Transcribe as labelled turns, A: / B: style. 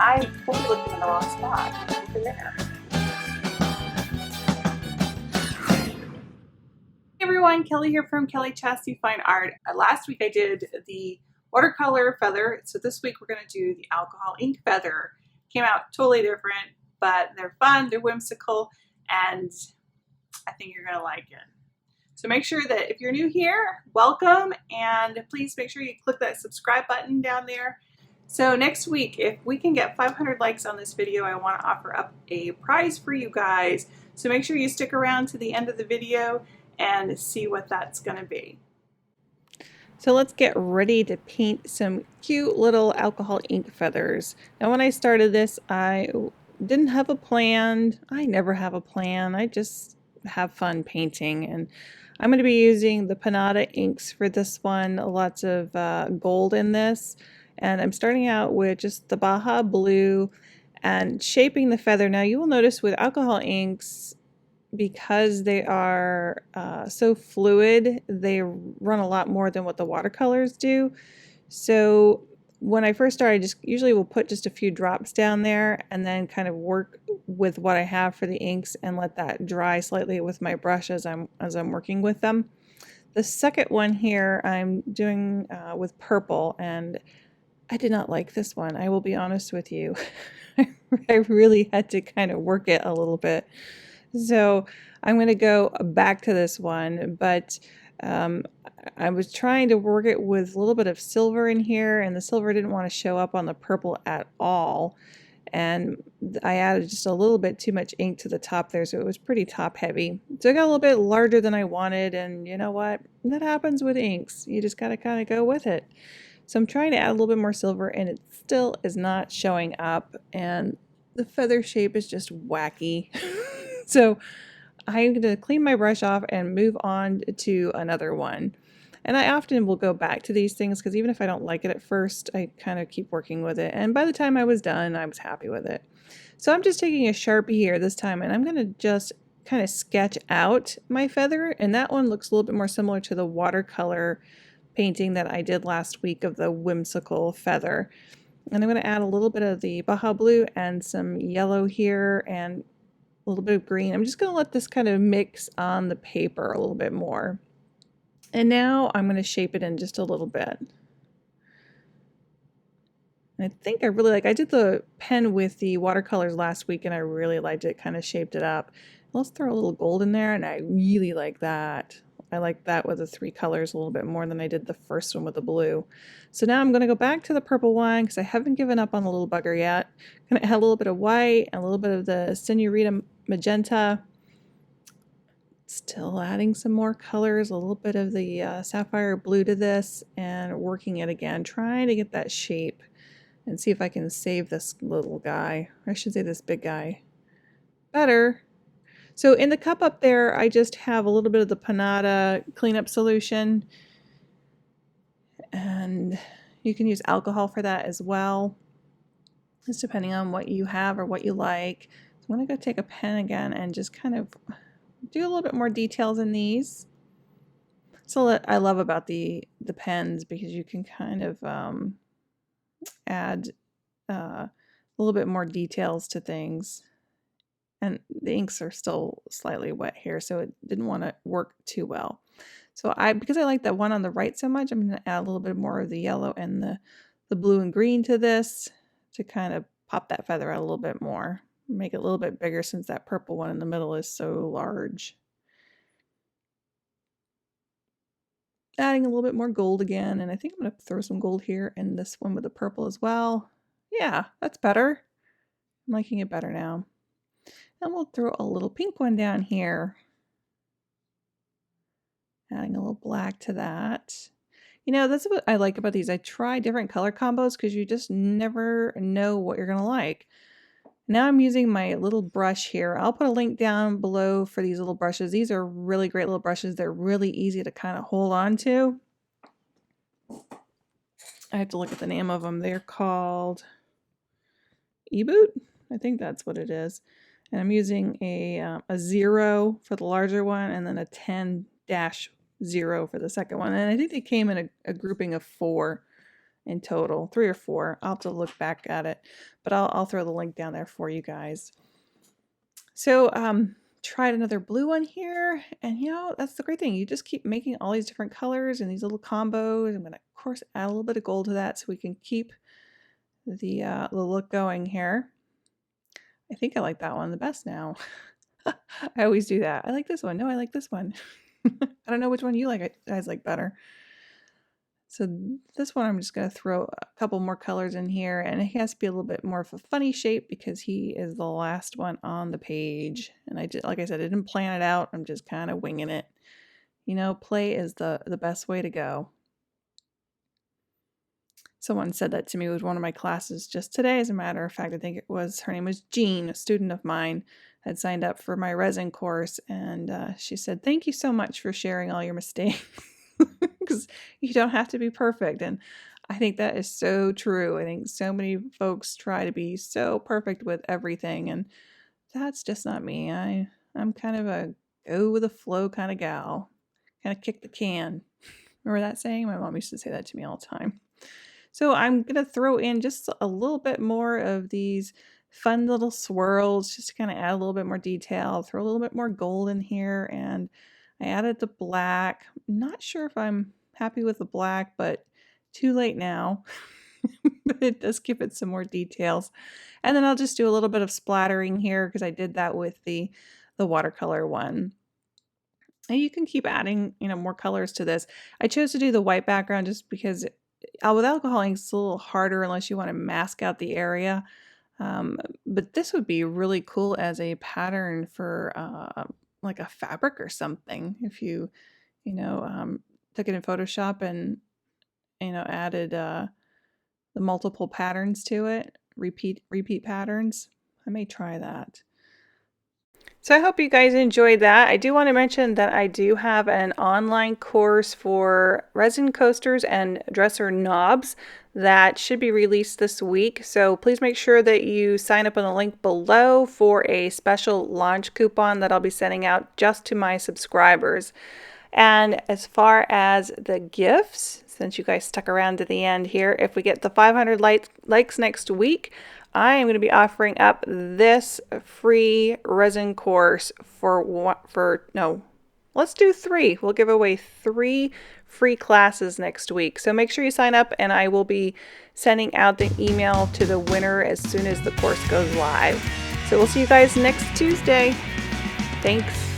A: I was looking in the wrong spot. Over there. Hey everyone, Kelly here from kelliechasse Fine Art. Last week I did the watercolor feather, so this week we're going to do the alcohol ink feather. Came out totally different, but they're fun, they're whimsical, and I think you're going to like it. So make sure that if you're new here, welcome, and please make sure you click that subscribe button down there. So next week, if we can get 500 likes on this video, I want to offer up a prize for you guys. So make sure you stick around to the end of the video and see what that's going to be. So let's get ready to paint some cute little alcohol ink feathers. Now when I started this, I didn't have a plan. I never have a plan. I just have fun painting, and I'm going to be using the Panada inks for this one. Lots of gold in this, and I'm starting out with just the Baja blue and shaping the feather. Now you will notice with alcohol inks, because they are so fluid, they run a lot more than what the watercolors do. So when I first started, I just usually will put just a few drops down there and then kind of work with what I have for the inks and let that dry slightly with my brush as I'm working with them. The second one here I'm doing with purple, and I did not like this one. I will be honest with you. I really had to kind of work it a little bit. So I'm going to go back to this one, but I was trying to work it with a little bit of silver in here, and the silver didn't want to show up on the purple at all. And I added just a little bit too much ink to the top there, so it was pretty top heavy. So it got a little bit larger than I wanted, and you know what? That happens with inks. You just got to kind of go with it. So I'm trying to add a little bit more silver, and it still is not showing up, and the feather shape is just wacky. So I'm going to clean my brush off and move on to another one. And I often will go back to these things because even if I don't like it at first, I kind of keep working with it. And by the time I was done, I was happy with it. So I'm just taking a Sharpie here this time, and I'm going to just kind of sketch out my feather. And that one looks a little bit more similar to the watercolor painting that I did last week of the whimsical feather. And I'm going to add a little bit of the Baja blue and some yellow here and a little bit of green. I'm just going to let this kind of mix on the paper a little bit more. And now I'm going to shape it in just a little bit. And I think I really like, I did the pen with the watercolors last week and I really liked it, kind of shaped it up. Let's throw a little gold in there, and I really like that. I like that with the three colors a little bit more than I did the first one with the blue. So now I'm going to go back to the purple one because I haven't given up on the little bugger yet. I'm going to add a little bit of white and a little bit of the Senorita magenta. Still adding some more colors, a little bit of the sapphire blue to this, and working it again, trying to get that shape and see if I can save this little guy. Or I should say this big guy better. So in the cup up there, I just have a little bit of the Panada cleanup solution, and you can use alcohol for that as well. It's depending on what you have or what you like. So I'm going to go take a pen again and just kind of do a little bit more details in these. So what I love about the pens, because you can kind of add a little bit more details to things. And the inks are still slightly wet here, so it didn't want to work too well. So because I like that one on the right so much, I'm going to add a little bit more of the yellow and the blue and green to this to kind of pop that feather out a little bit more. Make it a little bit bigger since that purple one in the middle is so large. Adding a little bit more gold again, and I think I'm going to throw some gold here in this one with the purple as well. Yeah, that's better. I'm liking it better now. And we'll throw a little pink one down here. Adding a little black to that. You know, that's what I like about these. I try different color combos because you just never know what you're going to like. Now I'm using my little brush here. I'll put a link down below for these little brushes. These are really great little brushes. They're really easy to kind of hold on to. I have to look at the name of them. They're called E-Boot. I think that's what it is. And I'm using a 0 for the larger one and then a 10-0 for the second one. And I think they came in a grouping of 4. in total, 3 or 4. I'll have to look back at it, but I'll throw the link down there for you guys. So tried another blue one here, and you know, that's the great thing. You just keep making all these different colors and these little combos. I'm gonna, of course, add a little bit of gold to that so we can keep the look going here. I think I like that one the best now. I always do that. I like this one. No, I like this one. I don't know which one you guys like better. So this one I'm just going to throw a couple more colors in here, and it has to be a little bit more of a funny shape because he is the last one on the page. And I just, like I said, I didn't plan it out. I'm just kind of winging it. You know, play is the best way to go. Someone said that to me with one of my classes just today. As a matter of fact, I think it was, her name was Jean, a student of mine, had signed up for my resin course. And she said, thank you so much for sharing all your mistakes. Because you don't have to be perfect. And I think that is so true. I think so many folks try to be so perfect with everything, and that's just not me. I'm kind of a go with the flow kind of gal. Kind of kick the can. Remember that saying? My mom used to say that to me all the time. So I'm going to throw in just a little bit more of these fun little swirls, just to kind of add a little bit more detail, throw a little bit more gold in here, and I added the black. I'm not sure if I'm happy with the black, but too late now. But it does give it some more details. And then I'll just do a little bit of splattering here because I did that with the watercolor one. And you can keep adding, you know, more colors to this. I chose to do the white background just because with alcohol ink it's a little harder unless you want to mask out the area. But this would be really cool as a pattern for like a fabric or something. If you took it in Photoshop and, you know, added the multiple patterns to it, repeat patterns. I may try that. So I hope you guys enjoyed that. I do want to mention that I do have an online course for resin coasters and dresser knobs that should be released this week. So please make sure that you sign up on the link below for a special launch coupon that I'll be sending out just to my subscribers. And as far as the gifts, since you guys stuck around to the end here, if we get the 500 likes next week, I am going to be offering up this free resin course let's do 3. We'll give away 3 free classes next week. So make sure you sign up, and I will be sending out the email to the winner as soon as the course goes live. So we'll see you guys next Tuesday. Thanks.